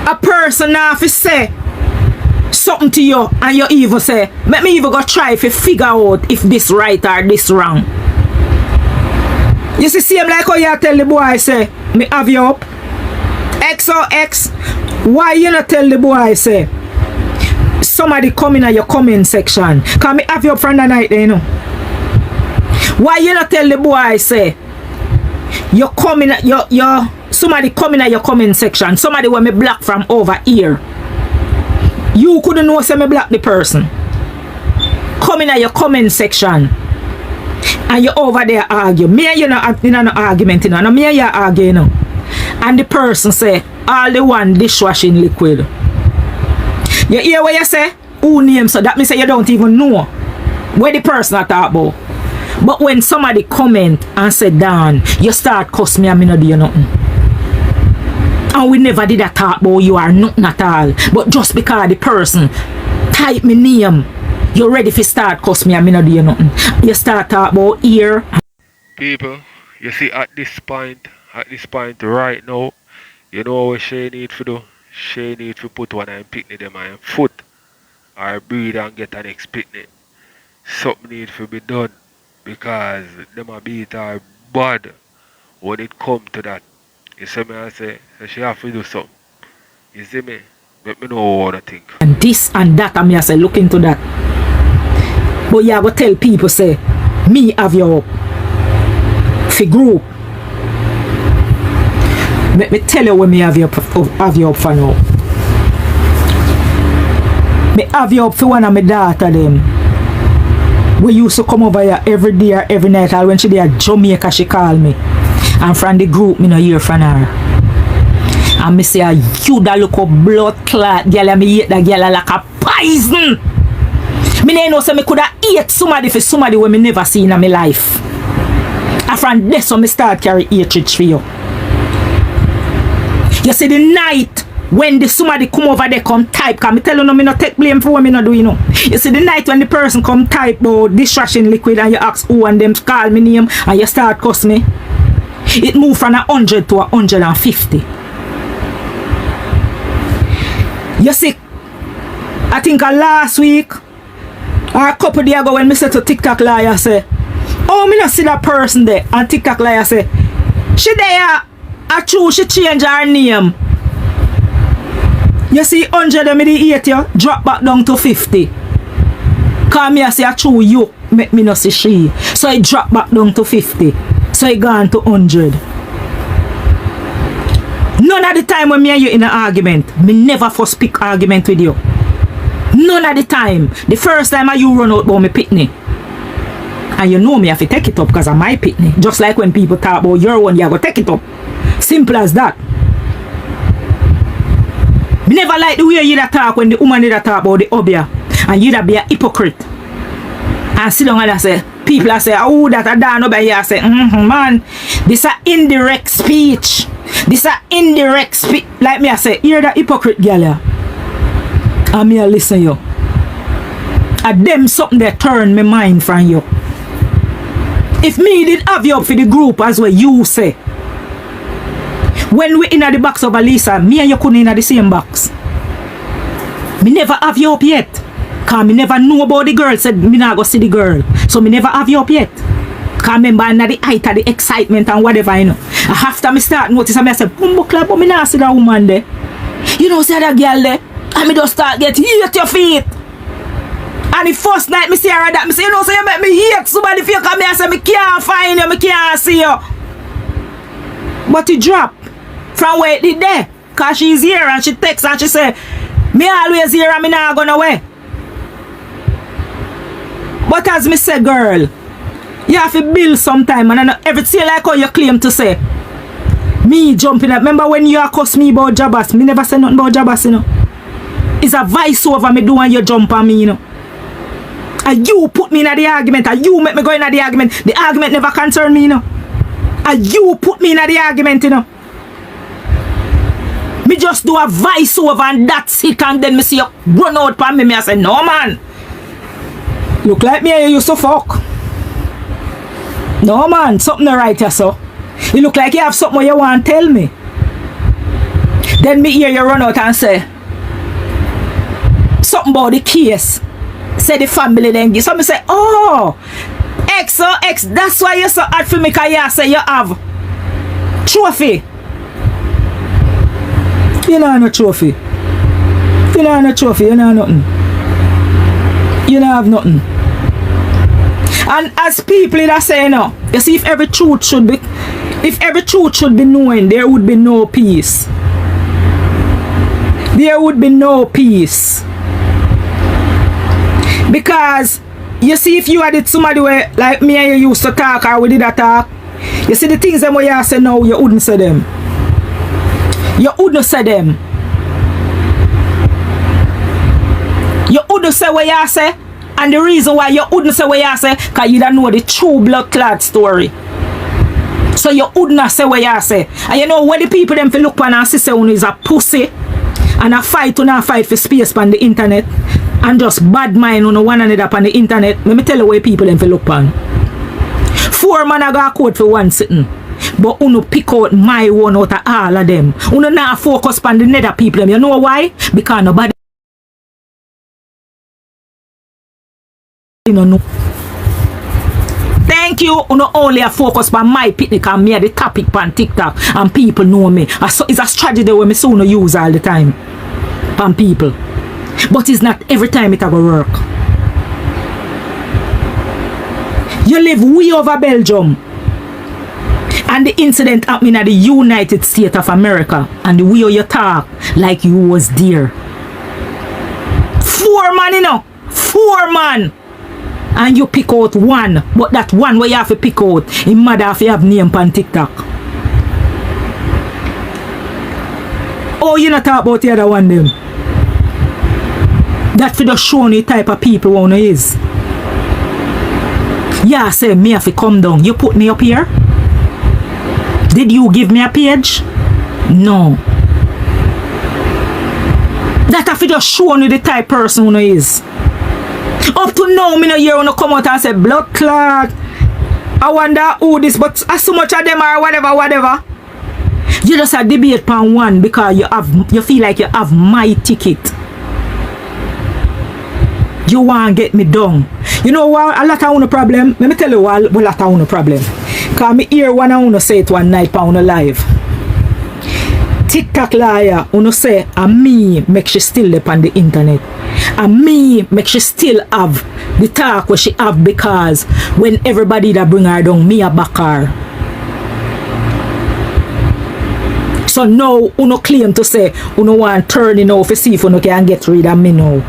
A person have to say something to you and you even say, let me even go try to figure out if this right or this wrong. You see, same like how you tell the boy, say, me have you up. XOX, why you not tell the boy, say, somebody come in at your comment section. Can me have you up from the night, you know? Why you not tell the boy, say, you come in at your somebody come in at your comment section. Somebody want me block from over here. You couldn't know, say me block the person. Come in at your comment section. And you over there argue. Me and you not in an argument, you know. No, me and you argue, you know. and the person say, all the one dishwashing liquid. You hear what you say? Who name? So that means say you don't even know where the person I talk about. But when somebody comment and say, Dan, you start cuss me and me no do you nothing. And we never did a talk about you are nothing at all. But just because the person type me name, you ready to start cuss me and me no do you nothing. You start talk about here. People, you see at this point right now, you know what Shay need to do? Shay need to put one and picnic them on foot or breathe and get an next picnic. Something need to be done because them a beat her bad when it come to that. You see me I say, so she have to do something. You see me? Let me know what I think. And this and that, and me I say look into that. But you go tell people say, me have your fi group. Let me tell you when me have your up for now. Me have you up for one of my daughter them. We used to come over here every day or every night, or when she there at Jamaica she call me. And from the group me no hear from her. And me say you da look up blood clot girl and me hate that girl like a poison. Me no know say me coulda hate somebody for somebody when me never seen in my life. And from this when me start carry hatred for you. You see the night when the somebody come over there come type, cause me tell you no me no take blame for what me no do, you know. You see the night when the person come type about dishwashing liquid and you ask who and them call me name and you start cuss me, it moved from 100 to 150. You see, I think last week or a couple days ago when me said to Tik Tok liar say, oh me not see that person there, and Tik Tok liar say, she there, I choose she change her name. You see 100 of me the 80 you drop back down to 50. Cause me I say I choose you, make me not see she. So I drop back down to 50. So I gone to 100. None of the time when me and you in an argument, me never first pick argument with you. None of the time. The first time you run out about me pitney. And you know me have to take it up because of my pitney. Just like when people talk about your one, you have to take it up. Simple as that. Me never like the way you da talk when the woman da talk about the obia. And you da be a hypocrite. And sit down and say, people are say, oh, that I don't know by here. I say, man, this a indirect speech. This a indirect speech. Like me, I say, you're the hypocrite girl. Yeah. And me, I listen you. And them something that turn my mind from you. If me did have you up for the group as well, you say. When we in the box of Alisa, me and you couldn't in the same box. Me never have you up yet. Cause me never know about the girl. Said me not go see the girl. So me never have you up yet. Cause remember in the height of the excitement and whatever, you know. After me start notice, I say, bumbo clap, but me not see that woman there. You know, see that girl there. And me just start get hate your feet. And the first night me see her that, me say, you know, so you make me hate somebody if you come here and say, me can't find you, me can't see you. But it drop. From where it did there. Cause she's here and she texts and she say, me always here and me not gonna away. But as me say, girl, you have to build sometime and I know everything like how you claim to say. Me jumping up. Remember when you cuss me about Jabbas? Me never say nothing about Jabbas, you know. It's a vice over me do and you jump on me, you know. And you put me in the argument and you make me go in the argument. The argument never concern me, you know. And you put me in the argument, you know. Me just do a vice over and that's it, and then me see you run out for me. I say, no man. Look like me and you used to fuck. No man, something right here, so. You look like you have something you want to tell me. Then me hear you run out and say something about the case. Say the family then give. So me say, oh, X, that's why you're so hard for me because you say you have trophy. You know no trophy. You know no trophy, you know nothing. You don't have nothing. And as people that say no, you see if every truth should be known, there would be no peace. There would be no peace. Because you see if you had somebody where like me and you used to talk or we did a talk, you see the things that you say now you wouldn't say them. You wouldn't say them. You wouldn't say what you say. And the reason why you wouldn't say what you say, because you don't know the true blood clot story. So you wouldn't say what you say. And you know when the people them look on and say one is a pussy and a fight for space on the internet and just bad mind on one another on the internet, let me tell you where people them look on. 4 man I got code for one sitting. But uno pick out my one out of all of them. Uno not focus on the nether people them. You know why? Because nobody don't know. Thank you. Uno only a focus on my picnic and me at the topic on TikTok and people know me. So it's a strategy where me soon use all the time. On people. But it's not every time it a go work. You live way over Belgium. And the incident happened at the United States of America. And the way you talk like you was there. 4 man, you know. 4 man. And you pick out one. But that one where you have to pick out, it matter if you have name on TikTok. Oh, you not talk about the other one them. That for the show the type of people one is. Yeah, say me have to come down. You put me up here? Did you give me a page? No. That have to just show you the type person one is. Up to now, me no hear when you come out and say blood clot. I wonder who this, but as so much of them are whatever. You just a debate pan one because you feel like you have my ticket. You want to get me down. You know what? A lot of one problem. Let me tell you what a lot of one problem. Because me hear one of you say it one night on live. TikTok liar, you say, and me make she still live on the internet. And me make she still have the talk where she have because when everybody that bring her down, me a back her. So now, you claim to say, you want to turn it off to see if you can get rid of me now.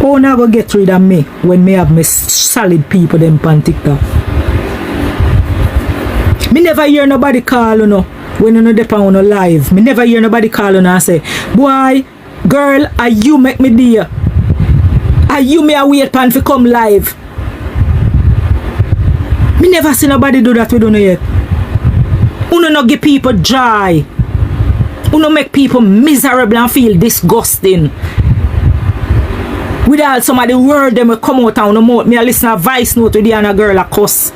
Oh, now go get rid of me when me have me solid people them on TikTok. Me never hear nobody call you know when you know dey on live. Me never hear nobody call you and say, boy, girl, are you make me dear? Are you me a wait pan for come live? Me never see nobody do that we don't know yet. Uno no give people joy. Uno make people miserable and feel disgusting. Without some of the word them will come out and mouth. Me a listen a voice note with the other girl a cuss.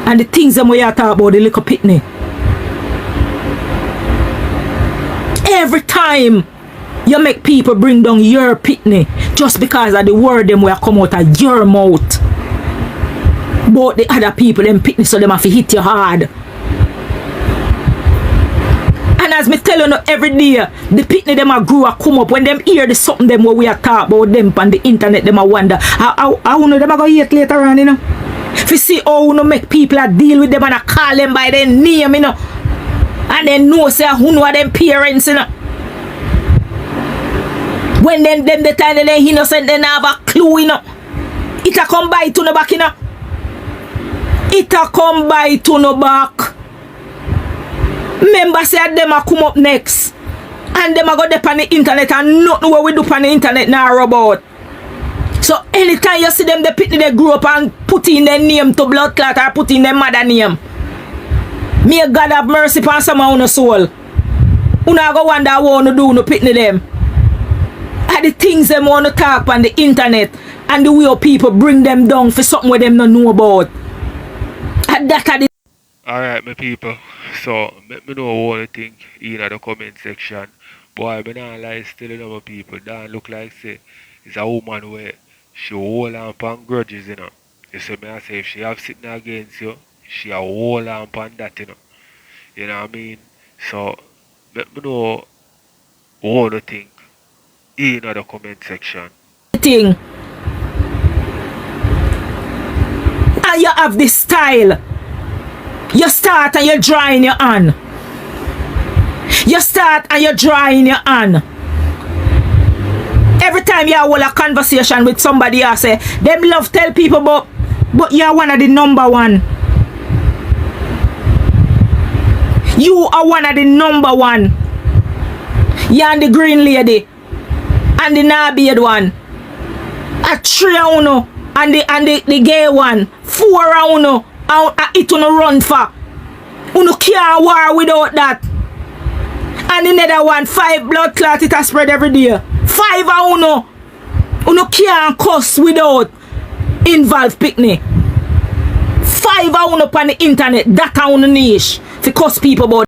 And the things them we talk about the little pitney. Every time you make people bring down your pitney just because of the word them will come out of your mouth. But the other people them pitney so them have to hit you hard. And as me tell you every day, the pitney them a grow a come up when them hear the something them where we are talk about them on the internet them a wonder how know them a go hate later on, you know. If you see how you make people a deal with them and a call them by their name, you know. And then know say who know them parents, you know. When them the time they innocent they have a clue, you know. It a come by to no back, you know. It a come by to no back. Remember say them a come up next. And them a go dep on the internet and nothing what we do on the internet now about. So anytime you see them the pitney they grow up and put in their name to blood clot or put in their mother name. May God have mercy upon some of your soul. You not go wonder what you do no pitney them. And the things them want to talk on the internet and the way people bring them down for something where them don't know about. And that are the Alright, my people. So, let me know what you think in the comment section. Boy, I not lie still in my people. That look like say it's a woman where she hold on upon grudges, you know. You see me I say if she have sitting against you, she a hold on upon that, you know. You know what I mean? So, let me know what you think in the comment section. thing. And you have this style. You start and you draw in your hand. You start and you draw in your hand. Every time you hold a conversation with somebody else, say, them love tell people but you're one of the number one. You are one of the number one. You and the green lady. And the nabeard one. A 3 of uno. And the gay one. 4 of uno. And it uno run for. Uno can't war without that. And another one, 5 blood clot, it has spread every day. 5 of uno. Uno can't cuss without involve picnic. 5 of uno on the internet, that a uno niche. To cuss people about